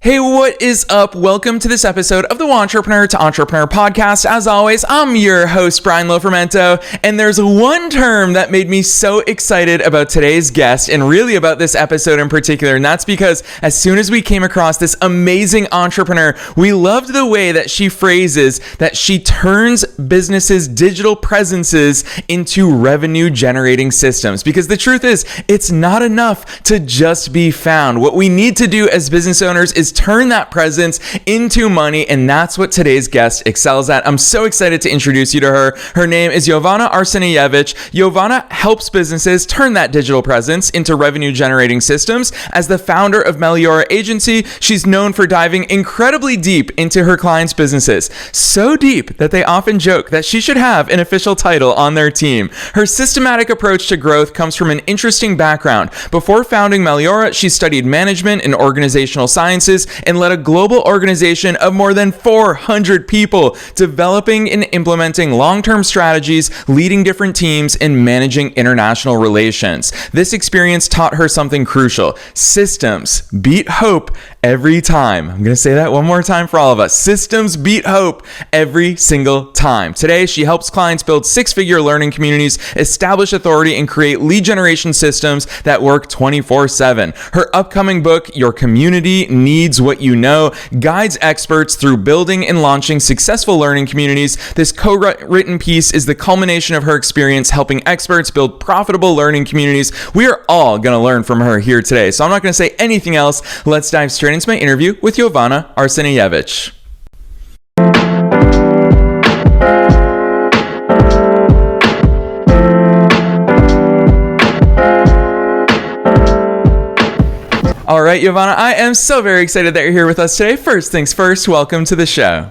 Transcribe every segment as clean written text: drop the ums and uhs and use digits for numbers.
Hey, what is up? Welcome to this episode of the Wantrepreneur to Entrepreneur podcast. As always, I'm your host, Brian Lofermento, and there's one term that made me so excited about today's guest and really about this episode in particular, and that's because as soon as we came across this amazing entrepreneur, we loved the way that she phrases that she turns businesses' digital presences into revenue-generating systems. Because the truth is, it's not enough to just be found. What we need to do as business owners is turn that presence into money, and that's what today's guest excels at. I'm so excited to introduce you to her. Her name is Jovana Arsenijević. Jovana helps businesses turn that digital presence into revenue-generating systems. As the founder of Meliora Agency, she's known for diving incredibly deep into her clients' businesses. So deep that they often joke that she should have an official title on their team. Her systematic approach to growth comes from an interesting background. Before founding Meliora, she studied management and organizational sciences and led a global organization of more than 400 people, developing and implementing long-term strategies, leading different teams, and managing international relations. This experience taught her something crucial. Systems beat hope every time. I'm going to say that one more time for all of us. Systems beat hope every single time. Today, she helps clients build six-figure learning communities, establish authority, and create lead generation systems that work 24/7. Her upcoming book, Your Community Needs What You Know, guides experts through building and launching successful learning communities. This co-written piece is the culmination of her experience helping experts build profitable learning communities. We are all going to learn from her here today, so I'm not going to say anything else. Let's dive straight into my interview with Jovana Arsenijević. All right, Jovana, I am so very excited that you're here with us today. First things first, welcome to the show.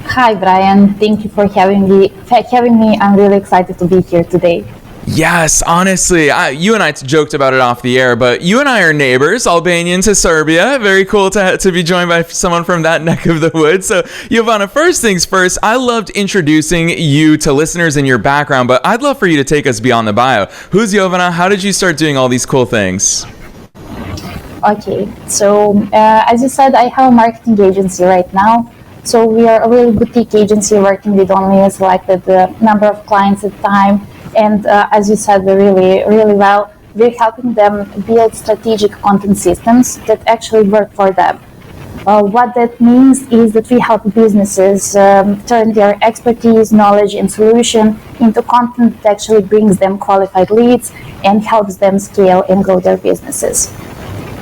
Hi, Brian. Thank you for having me. I'm really excited to be here today. Yes, honestly, you and I joked about it off the air, but you and I are neighbors, Albanian to Serbia. Very cool to be joined by someone from that neck of the woods. So, Jovana, first things first, I loved introducing you to listeners in your background, but I'd love for you to take us beyond the bio. Who's Jovana? How did you start doing all these cool things? Okay, so as you said, I have a marketing agency right now. So we are a really boutique agency working with only a selected number of clients at a time. And as you said, really well, we're helping them build strategic content systems that actually work for them. What that means is that we help businesses turn their expertise, knowledge, and solution into content that actually brings them qualified leads and helps them scale and grow their businesses.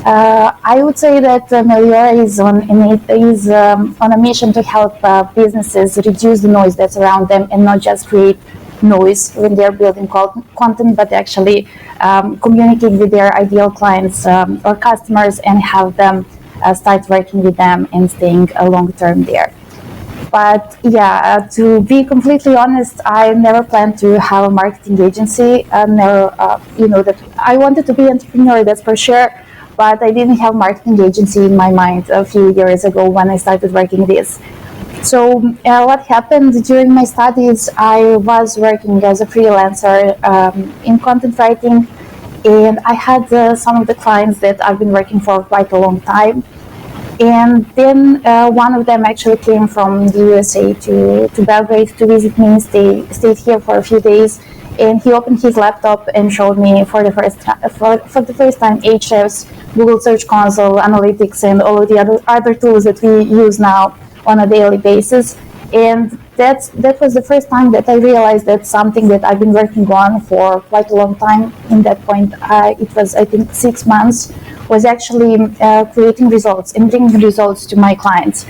I would say that Meliora is on a mission to help businesses reduce the noise that's around them and not just create noise when they're building content, but actually communicate with their ideal clients or customers and have them start working with them and staying long term there. But yeah, to be completely honest, I never planned to have a marketing agency. That I wanted to be an entrepreneur, that's for sure. But I didn't have marketing agency in my mind a few years ago when I started working this. So what happened during my studies, I was working as a freelancer in content writing, and I had some of the clients that I've been working for quite a long time. And then one of them actually came from the USA to Belgrade to visit me, stayed here for a few days. And he opened his laptop and showed me for the first time Ahrefs, Google Search Console, Analytics, and all of the other tools that we use now on a daily basis. And that was the first time that I realized that something that I've been working on for quite a long time. In that point, it was, I think, 6 months, was actually creating results and bringing results to my clients.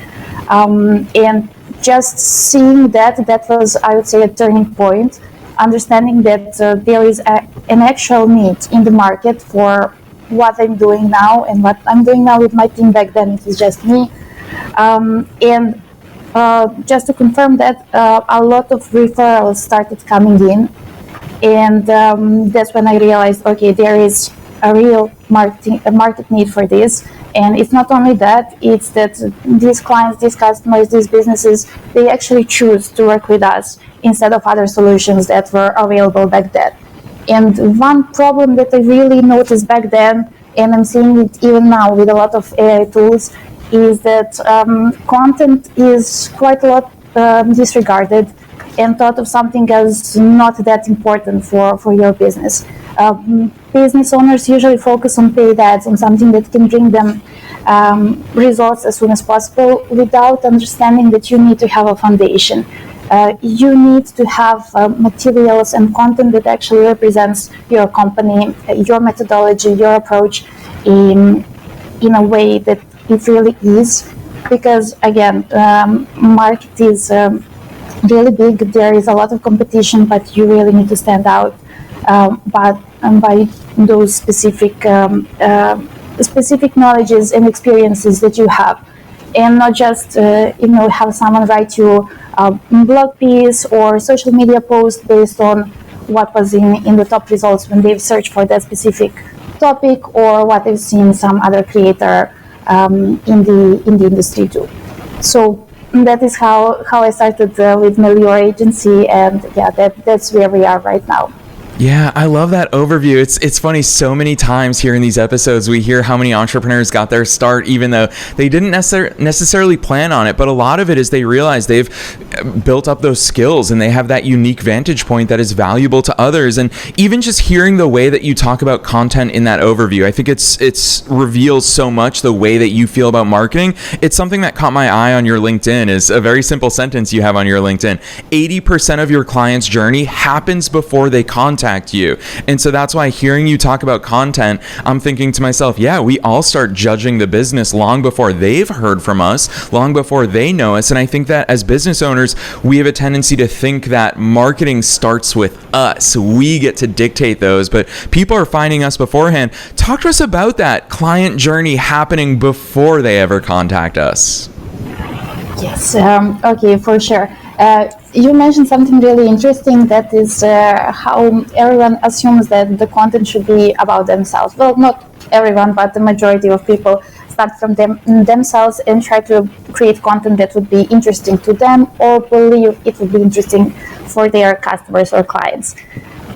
And just seeing that was, I would say, a turning point. Understanding that there is an actual need in the market for what I'm doing now and what I'm doing now with my team. Back then it was just me, and just to confirm that, a lot of referrals started coming in, and that's when I realized, okay, there is a real market need for this. And it's not only that, it's that these clients, these customers, these businesses, they actually choose to work with us instead of other solutions that were available back then. And one problem that I really noticed back then and I'm seeing it even now with a lot of AI tools, is that content is quite a lot disregarded and thought of something as not that important for your business. Business owners usually focus on paid ads, on something that can bring them results as soon as possible, without understanding that you need to have a foundation. You need to have materials and content that actually represents your company, your methodology, your approach in a way that it really is. Because again, market is really big. There is a lot of competition, but you really need to stand out by those specific knowledges and experiences that you have, and not just have someone write you a blog piece or social media post based on what was in the top results when they've searched for that specific topic, or what they've seen some other creator in the industry do. So that is how I started with Meliora Agency, and yeah, that's where we are right now. Yeah, I love that overview. It's funny, so many times here in these episodes we hear how many entrepreneurs got their start even though they didn't necessarily plan on it, but a lot of it is they realize they've built up those skills and they have that unique vantage point that is valuable to others. And even just hearing the way that you talk about content in that overview, I think it's reveals so much the way that you feel about marketing. It's something that caught my eye on your LinkedIn, is a very simple sentence you have on your LinkedIn. 80% of your client's journey happens before they contact you. And so that's why hearing you talk about content, I'm thinking to myself, yeah, we all start judging the business long before they've heard from us, long before they know us. And I think that as business owners, we have a tendency to think that marketing starts with us. We get to dictate those, but people are finding us beforehand. Talk to us about that client journey happening before they ever contact us. Yes, okay, for sure. You mentioned something really interesting, that is how everyone assumes that the content should be about themselves. Well, not everyone, but the majority of people start from themselves and try to create content that would be interesting to them, or believe it would be interesting for their customers or clients.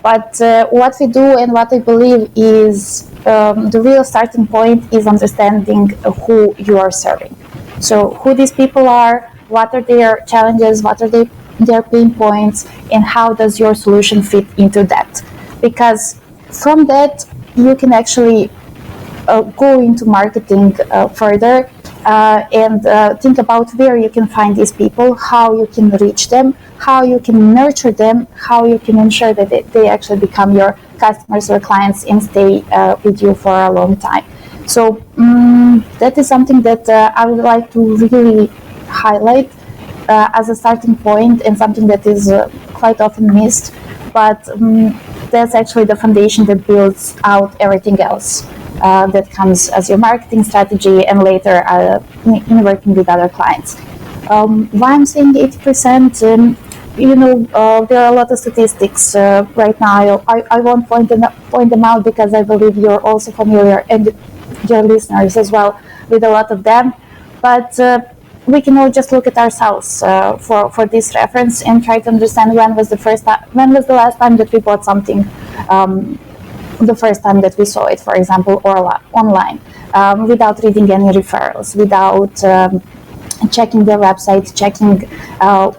But what we do and what I believe is the real starting point is understanding who you are serving. So who these people are, what are their challenges, what are their pain points, and how does your solution fit into that? Because from that, you can actually go into marketing further and think about where you can find these people, how you can reach them, how you can nurture them, how you can ensure that they actually become your customers or clients and stay with you for a long time. So that is something that I would like to really highlight as a starting point, and something that is quite often missed. But that's actually the foundation that builds out everything else that comes as your marketing strategy, and later in working with other clients. Why I'm saying 80%, there are a lot of statistics right now. I won't point them out because I believe you're also familiar, and your listeners as well, with a lot of them. But we can all just look at ourselves for this reference and try to understand when was the last time that we bought something, the first time that we saw it, for example, or online, without reading any referrals, without checking their website, checking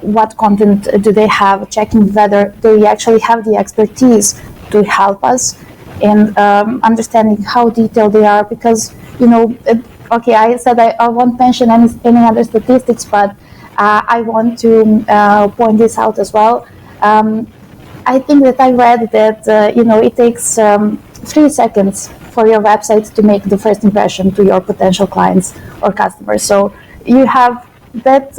what content do they have, checking whether they actually have the expertise to help us, and understanding how detailed they are. Because okay, I said I won't mention any other statistics, but I want to point this out as well. I think that I read that it takes 3 seconds for your website to make the first impression to your potential clients or customers. So you have that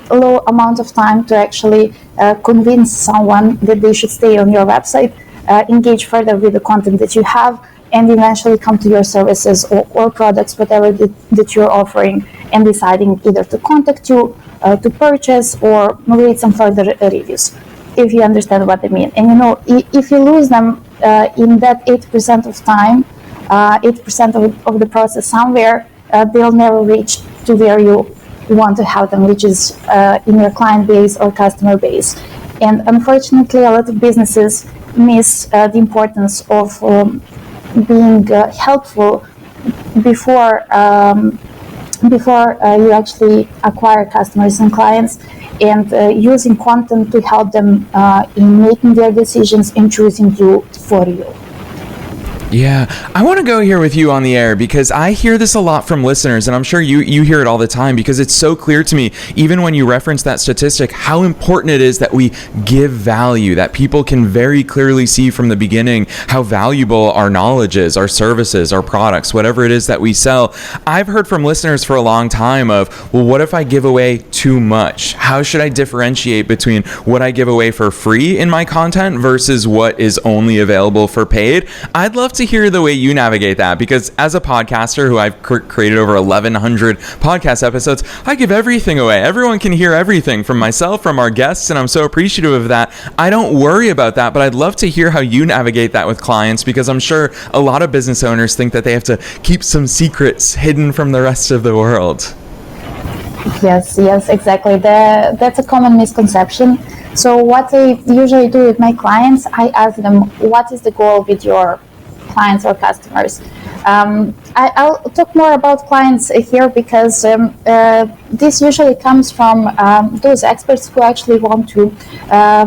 low amount of time to actually convince someone that they should stay on your website, engage further with the content that you have, and eventually come to your services or products, whatever that you're offering, and deciding either to contact you, to purchase, or read some further reviews, if you understand what I mean. And if you lose them in that 8% of time, 8% of the process somewhere, they'll never reach to where you want to have them, which is in your client base or customer base. And unfortunately, a lot of businesses miss the importance of being helpful before you actually acquire customers and clients, and using content to help them in making their decisions and choosing you for you. Yeah, I want to go here with you on the air because I hear this a lot from listeners, and I'm sure you hear it all the time, because it's so clear to me, even when you reference that statistic, how important it is that we give value, that people can very clearly see from the beginning how valuable our knowledge is, our services, our products, whatever it is that we sell. I've heard from listeners for a long time of, well, what if I give away too much? How should I differentiate between what I give away for free in my content versus what is only available for paid? I'd love to hear the way you navigate that, because as a podcaster who I've created over 1,100 podcast episodes, I give everything away. Everyone can hear everything from myself, from our guests, and I'm so appreciative of that. I don't worry about that, but I'd love to hear how you navigate that with clients, because I'm sure a lot of business owners think that they have to keep some secrets hidden from the rest of the world. Yes, exactly. That's a common misconception. So what I usually do with my clients, I ask them, what is the goal with your clients or customers? I'll talk more about clients here, because this usually comes from those experts who actually want to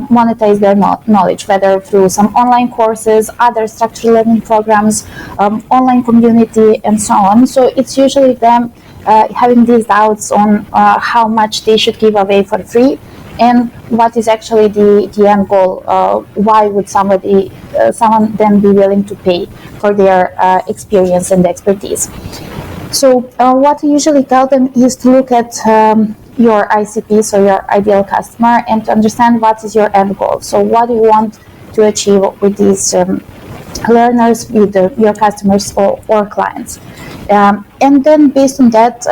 monetize their knowledge, whether through some online courses, other structured learning programs, online community, and so on. So it's usually them having these doubts on how much they should give away for free, and what is actually the end goal. Why would someone then be willing to pay for their experience and expertise? So what I usually tell them is to look at your ICP, so your ideal customer, and to understand what is your end goal. So what do you want to achieve with these learners, with your customers or clients? And then based on that,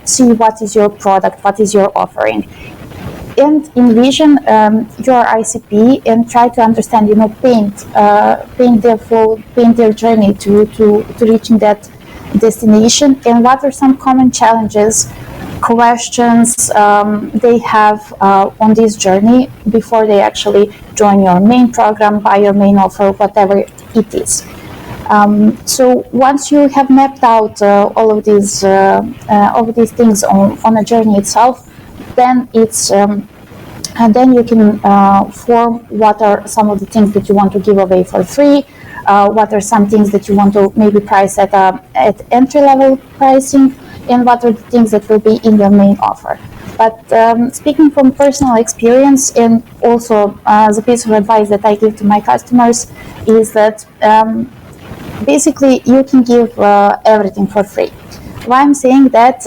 see what is your product, what is your offering. And envision your ICP and try to understand, paint their journey to reaching that destination, and what are some common challenges, questions they have on this journey before they actually join your main program, buy your main offer, whatever it is. So once you have mapped out all of these things on a journey itself, then it's and then you can form what are some of the things that you want to give away for free, what are some things that you want to maybe price at entry-level pricing, and what are the things that will be in your main offer. But speaking from personal experience, and also as a piece of advice that I give to my customers, is that basically you can give everything for free. Why I'm saying that,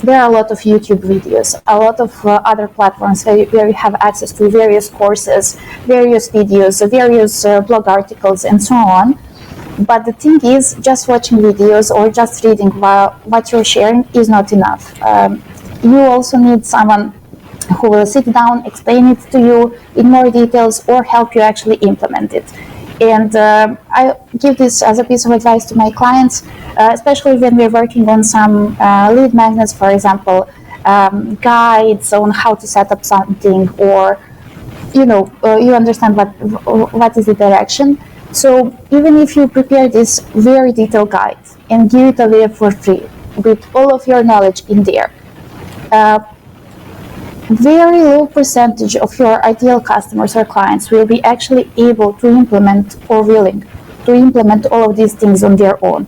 there are a lot of YouTube videos, a lot of other platforms where you have access to various courses, various videos, various blog articles, and so on. But the thing is, just watching videos or just reading what you're sharing is not enough. You also need someone who will sit down, explain it to you in more details, or help you actually implement it. And I give this as a piece of advice to my clients, especially when we're working on some lead magnets, for example, guides on how to set up something, or you understand what is the direction. So even if you prepare this very detailed guide and give it away for free with all of your knowledge in there, very low percentage of your ideal customers or clients will be actually able to implement or willing to implement all of these things on their own.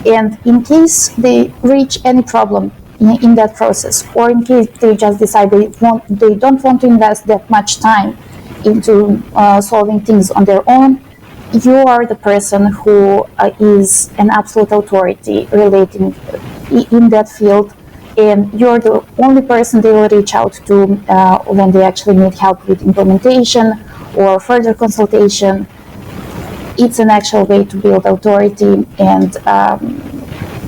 And in case they reach any problem in that process, or in case they just decide they don't want to invest that much time into solving things on their own, you are the person who is an absolute authority relating in that field, and you're the only person they will reach out to when they actually need help with implementation or further consultation. It's an actual way to build authority, and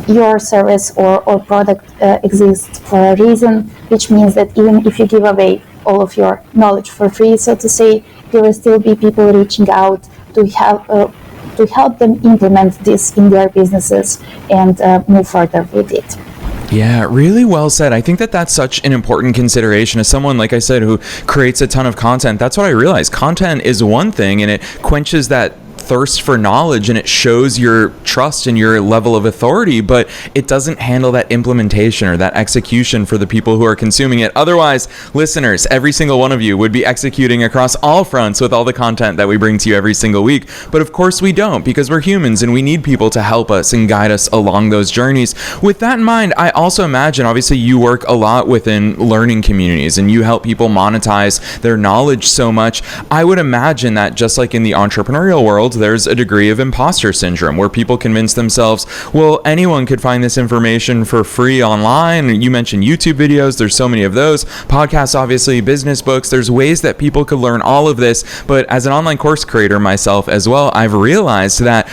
your service or product exists for a reason, which means that even if you give away all of your knowledge for free, so to say, there will still be people reaching out to help them implement this in their businesses and move further with it. Yeah, really well said. I think that that's such an important consideration. As someone, like I said, who creates a ton of content, that's what I realized. Content is one thing, and it quenches that thirst for knowledge and it shows your trust and your level of authority, but it doesn't handle that implementation or that execution for the people who are consuming it. Otherwise, listeners, every single one of you would be executing across all fronts with all the content that we bring to you every single week. But of course we don't, because we're humans and we need people to help us and guide us along those journeys. With that in mind, I also imagine, obviously, you work a lot within learning communities and you help people monetize their knowledge so much. I would imagine that just like in the entrepreneurial world, there's a degree of imposter syndrome where people convince themselves, well, anyone could find this information for free online. You mentioned YouTube videos. There's so many of those. Podcasts, obviously, business books. There's ways that people could learn all of this. But as an online course creator myself as well, I've realized that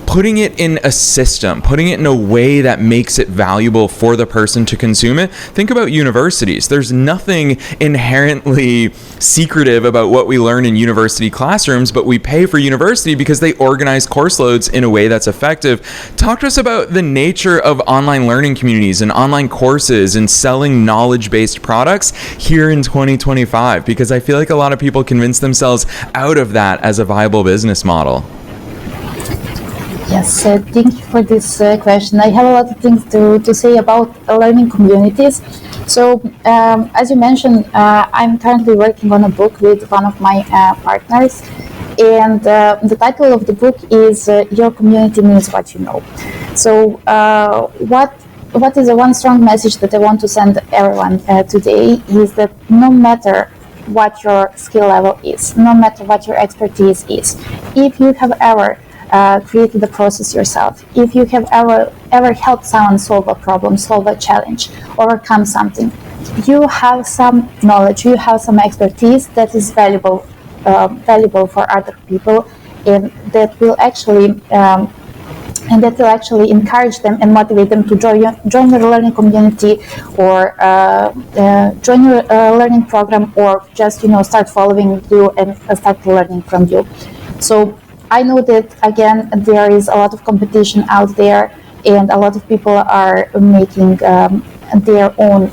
putting it in a system, putting it in a way that makes it valuable for the person to consume it. Think about universities. There's nothing inherently secretive about what we learn in university classrooms, but we pay for university because they organize course loads in a way that's effective. Talk to us about the nature of online learning communities and online courses and selling knowledge-based products here in 2025, because I feel like a lot of people convince themselves out of that as a viable business model. Yes, thank you for this question. I have a lot of things to say about learning communities. So, as you mentioned, I'm currently working on a book with one of my partners, and the title of the book is Your Community Means What You Know. So, what is the one strong message that I want to send everyone today is that no matter what your skill level is, no matter what your expertise is, if you have ever created the process yourself, if you have ever helped someone solve a problem, solve a challenge, overcome something, you have some knowledge, you have some expertise that is valuable for other people, and that will actually encourage them and motivate them to join your learning community, or join your learning program, or just start following you and start learning from you. So I know that, again, there is a lot of competition out there, and a lot of people are making their own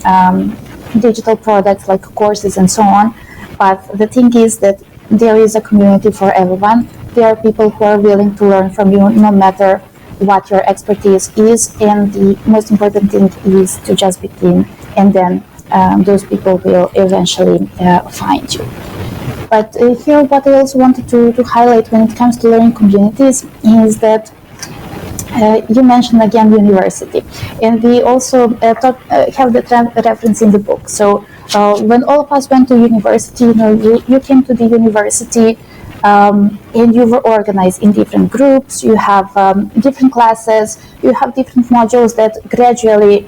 digital products like courses and so on. But the thing is that there is a community for everyone. There are people who are willing to learn from you no matter what your expertise is. And the most important thing is to just begin, and then those people will eventually find you. But here, what I also wanted to highlight when it comes to learning communities is that you mentioned again university, and we also have that reference in the book. So when all of us went to university, you came to the university and you were organized in different groups. You have different classes. You have different modules that gradually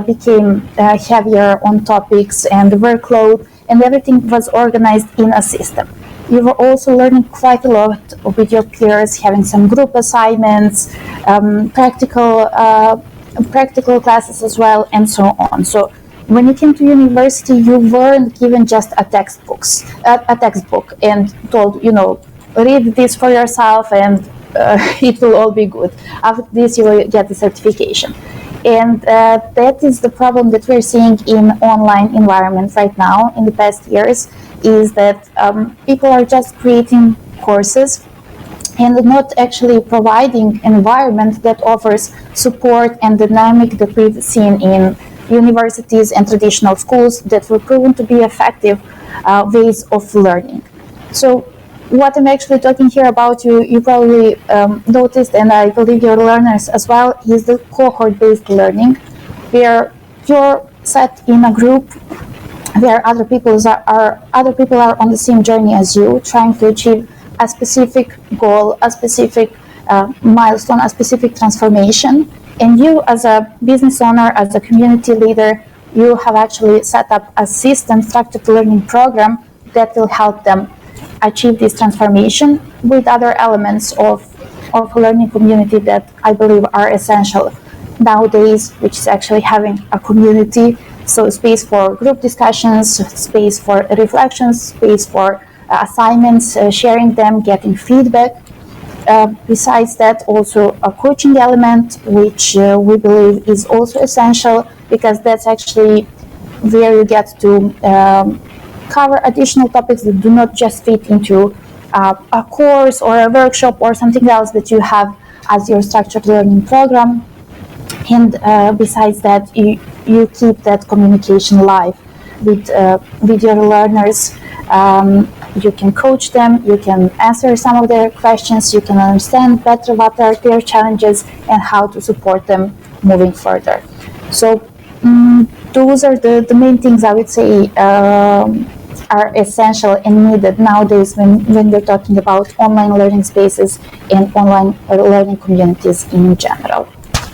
became heavier on topics and workload, and everything was organized in a system. You were also learning quite a lot with your peers, having some group assignments, practical classes as well, and so on. So when you came to university, you weren't given just a textbook and told, read this for yourself and it will all be good. After this, you will get the certification. And that is the problem that we're seeing in online environments right now in the past years, is that people are just creating courses and not actually providing an environment that offers support and dynamic that we've seen in universities and traditional schools that were proven to be effective ways of learning. So what I'm actually talking here about, you probably noticed, and I believe your learners as well, is the cohort-based learning, where you're set in a group where other people are on the same journey as you, trying to achieve a specific goal, a specific milestone, a specific transformation. And you, as a business owner, as a community leader, you have actually set up a system, structured learning program that will help them achieve this transformation with other elements of learning community that I believe are essential nowadays, which is actually having a community. So space for group discussions, space for reflections, space for assignments, sharing them, getting feedback. Besides that, also a coaching element, which we believe is also essential, because that's actually where you get to cover additional topics that do not just fit into a course or a workshop or something else that you have as your structured learning program. And besides that, you keep that communication live with your learners. You can coach them, you can answer some of their questions, you can understand better what are their challenges and how to support them moving further. So those are the main things I would say are essential and needed nowadays when we're talking about online learning spaces and online learning communities in general.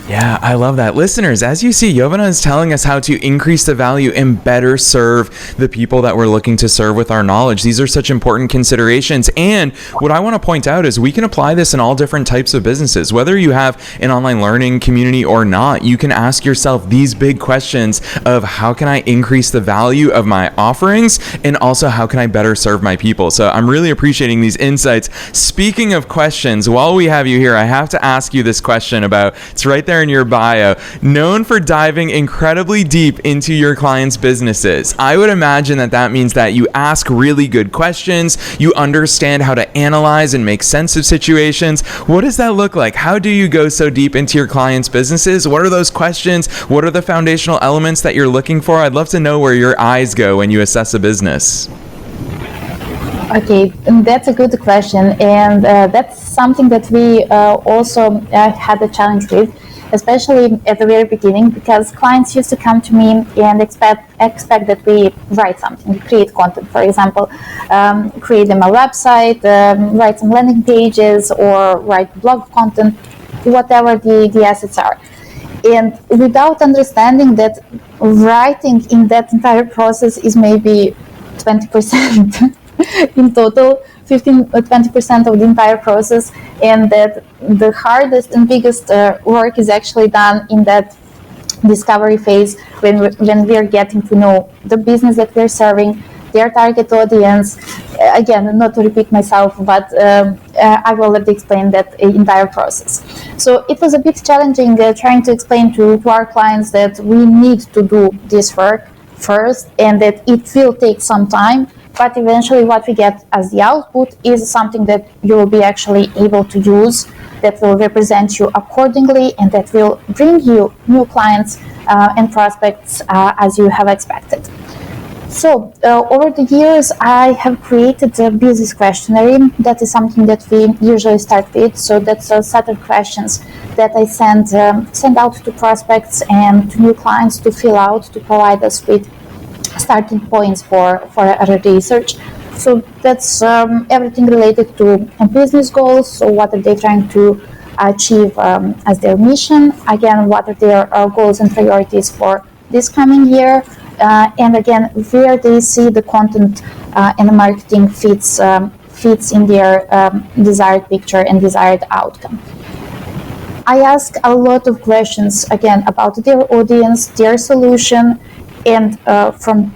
Yeah, I love that. Listeners, as you see, Jovana is telling us how to increase the value and better serve the people that we're looking to serve with our knowledge. These are such important considerations. And what I want to point out is we can apply this in all different types of businesses. Whether you have an online learning community or not, you can ask yourself these big questions of how can I increase the value of my offerings, and also how can I better serve my people. So I'm really appreciating these insights. Speaking of questions, while we have you here, I have to ask you this question about, it's right there in your bio, known for diving incredibly deep into your clients' businesses. I would imagine that means that you ask really good questions, you understand how to analyze and make sense of situations. What does that look like? How do you go so deep into your clients' businesses? What are those questions? What are the foundational elements that you're looking for? I'd love to know where your eyes go when you assess a business. Okay, that's a good question, and that's something that we also had a challenge with, especially at the very beginning, because clients used to come to me and expect that we write something, create content, for example, create them a website, write some landing pages, or write blog content, whatever the assets are. And without understanding that writing in that entire process is maybe 20% in total, 15-20% of the entire process, and that the hardest and biggest work is actually done in that discovery phase when we are getting to know the business that we're serving, their target audience. Again, not to repeat myself, but I've already explained that entire process. So it was a bit challenging trying to explain to our clients that we need to do this work first and that it will take some time, but eventually what we get as the output is something that you will be actually able to use, that will represent you accordingly, and that will bring you new clients and prospects as you have expected. So over the years, I have created a business questionnaire. That is something that we usually start with. So that's a set of questions that I send out to prospects and to new clients to fill out, to provide us with starting points for a research. So that's everything related to business goals. So what are they trying to achieve as their mission? Again, what are their goals and priorities for this coming year? And again, where they see the content and the marketing fits in their desired picture and desired outcome. I ask a lot of questions again about their audience, their solution, and from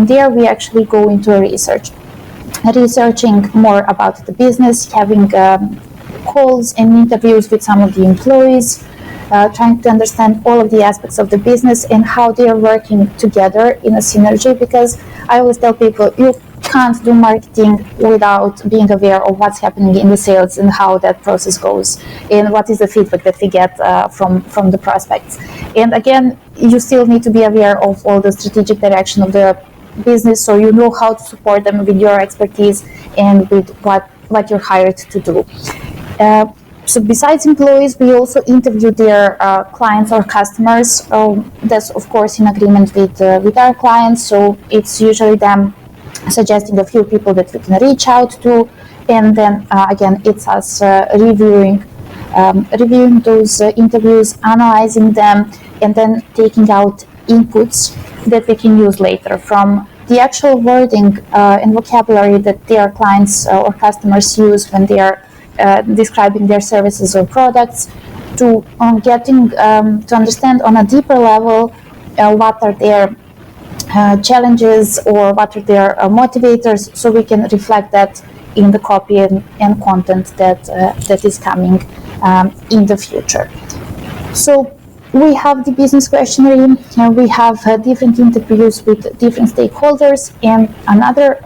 there we actually go into researching more about the business, having calls and interviews with some of the employees, trying to understand all of the aspects of the business and how they are working together in a synergy, because I always tell people you can't do marketing without being aware of what's happening in the sales and how that process goes and what is the feedback that we get from the prospects. And again, you still need to be aware of all the strategic direction of the business, so you know how to support them with your expertise and with what you're hired to do. So besides employees, we also interview their clients or customers. That's of course in agreement with our clients. So it's usually them suggesting a few people that we can reach out to, and then again it's us reviewing those interviews, analyzing them, and then taking out inputs that we can use later from the actual wording and vocabulary that their clients or customers use when they are describing their services or products, to getting to understand on a deeper level what are their challenges or what are their motivators, so we can reflect that in the copy and content that is coming in the future. So We have the business questionnaire, we have different interviews with different stakeholders, and another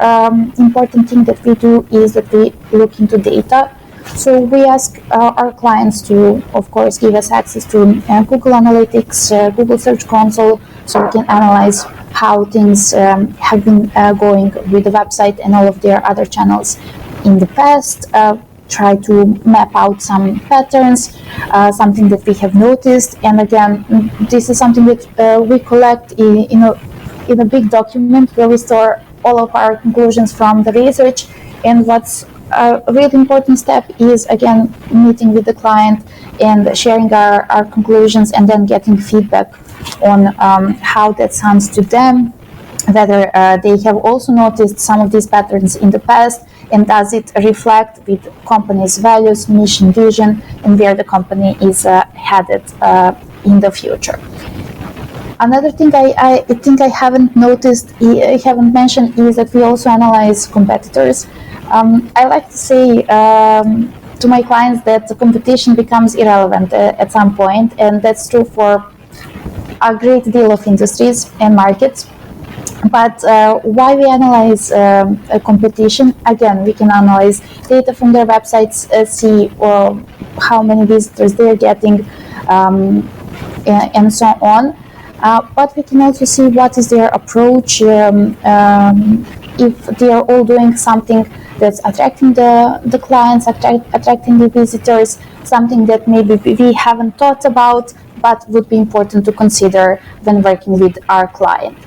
important thing that we do is that we look into data. So we ask our clients to, of course, give us access to Google Analytics, Google Search Console, so we can analyze how things have been going with the website and all of their other channels in the past. Try to map out some patterns, something that we have noticed, and again, this is something that we collect in a big document where we store all of our conclusions from the research. And what's a really important step is, again, meeting with the client and sharing our conclusions, and then getting feedback on how that sounds to them, whether they have also noticed some of these patterns in the past, and does it reflect with company's values, mission, vision, and where the company is headed in the future. Another thing I think I haven't mentioned is that we also analyze competitors. I like to say to my clients that the competition becomes irrelevant at some point, and that's true for a great deal of industries and markets. But why we analyze a competition? Again, we can analyze data from their websites, see how many visitors they're getting, and so on. But we can also see what is their approach, if they are all doing something that's attracting the clients, attracting the visitors, something that maybe we haven't thought about, but would be important to consider when working with our client.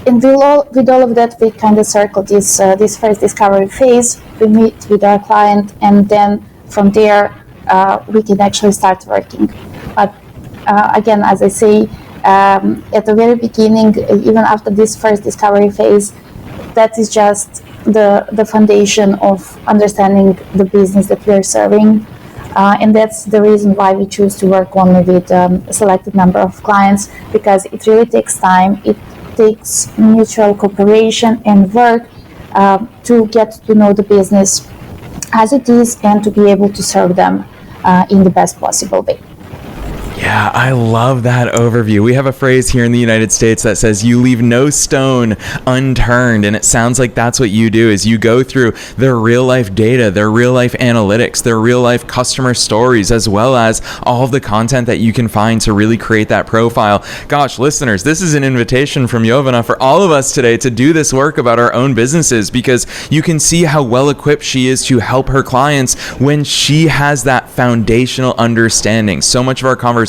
And with all of that, we kind of circle this first discovery phase. We meet with our client, and then from there, we can actually start working. But again, as I say, at the very beginning, even after this first discovery phase, that is just the foundation of understanding the business that we are serving. And that's the reason why we choose to work only with a selected number of clients, because it really takes time. It takes mutual cooperation and work to get to know the business as it is, and to be able to serve them in the best possible way. Yeah, I love that overview. We have a phrase here in the United States that says you leave no stone unturned, and it sounds like that's what you do, is you go through their real life data, their real life analytics, their real life customer stories, as well as all of the content that you can find to really create that profile. Gosh, listeners, this is an invitation from Jovana for all of us today to do this work about our own businesses, because you can see how well equipped she is to help her clients when she has that foundational understanding. So much of our conversation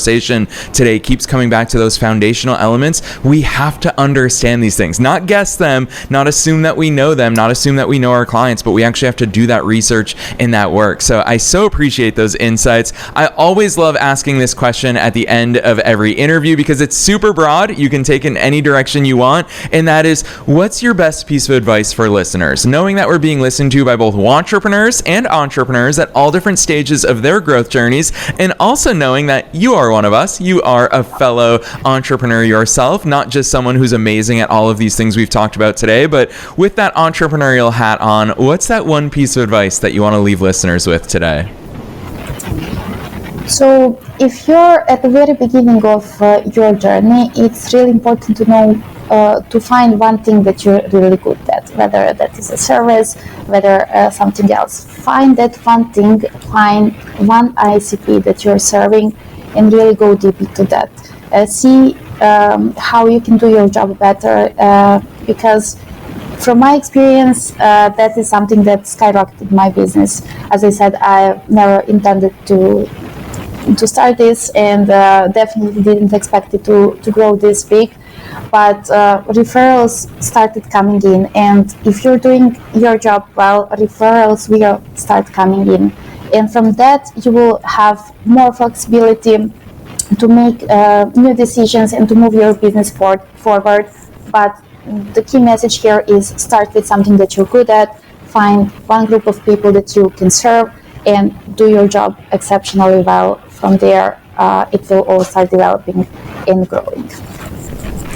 today keeps coming back to those foundational elements. We have to understand these things, not guess them, not assume that we know them, not assume that we know our clients, but we actually have to do that research and that work. So I so appreciate those insights. I always love asking this question at the end of every interview because it's super broad. You can take it in any direction you want. And that is, what's your best piece of advice for listeners? Knowing that we're being listened to by both wantrepreneurs and entrepreneurs at all different stages of their growth journeys, and also knowing that you are one of us. You are a fellow entrepreneur yourself, not just someone who's amazing at all of these things we've talked about today, but with that entrepreneurial hat on, what's that one piece of advice that you want to leave listeners with today? So if you're at the very beginning of your journey, it's really important to know to find one thing that you're really good at, whether that is a service, whether something else. Find that one thing, find one ICP that you're serving, and really go deep into that. See how you can do your job better, because from my experience, that is something that skyrocketed my business. As I said, I never intended to start this, and definitely didn't expect it to grow this big. But referrals started coming in, and if you're doing your job well, referrals will start coming in. And from that, you will have more flexibility to make new decisions and to move your business forward. But the key message here is start with something that you're good at, find one group of people that you can serve, and do your job exceptionally well. From there, it will all start developing and growing.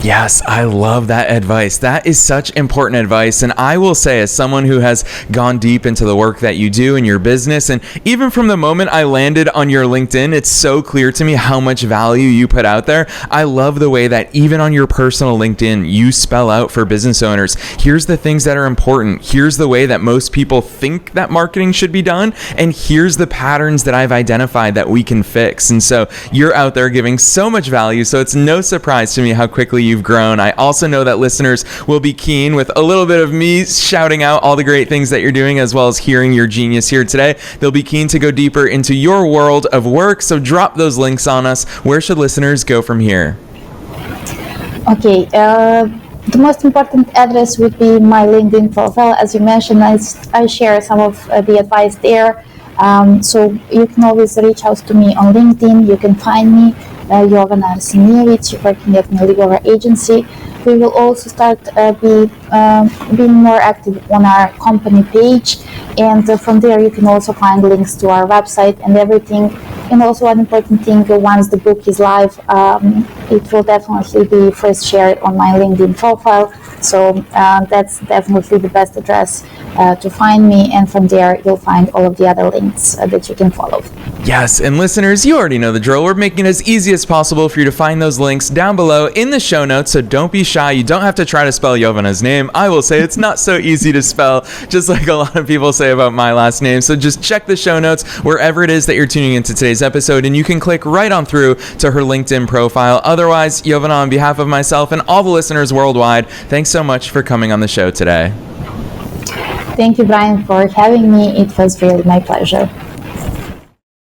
Yes, I love that advice. That is such important advice. And I will say, as someone who has gone deep into the work that you do in your business, and even from the moment I landed on your LinkedIn, it's so clear to me how much value you put out there. I love the way that even on your personal LinkedIn, you spell out for business owners, here's the things that are important. Here's the way that most people think that marketing should be done. And here's the patterns that I've identified that we can fix. And so you're out there giving so much value. So it's no surprise to me how quickly you've grown. I also know that listeners will be keen with a little bit of me shouting out all the great things that you're doing, as well as hearing your genius here today. They'll be keen to go deeper into your world of work. So drop those links on us. Where should listeners go from here? Okay. The most important address would be my LinkedIn profile. As you mentioned, I share some of the advice there. So you can always reach out to me on LinkedIn. You can find me, Jovana Arsenijević, working at Meliora Agency. We will also start being more active on our company page, and from there you can also find links to our website and everything. And also an important thing, once the book is live, it will definitely be first shared on my LinkedIn profile. So that's definitely the best address to find me, and from there you'll find all of the other links that you can follow. Yes, and listeners, you already know the drill. We're making it as easy as possible for you to find those links down below in the show notes, so don't be shy. You don't have to try to spell Jovana's name. I will say it's not so easy to spell, just like a lot of people say about my last name. So just check the show notes wherever it is that you're tuning into today's episode, and you can click right on through to her LinkedIn profile. Otherwise, Jovana, on behalf of myself and all the listeners worldwide, thanks so much for coming on the show today. Thank you, Brian, for having me. It was really my pleasure.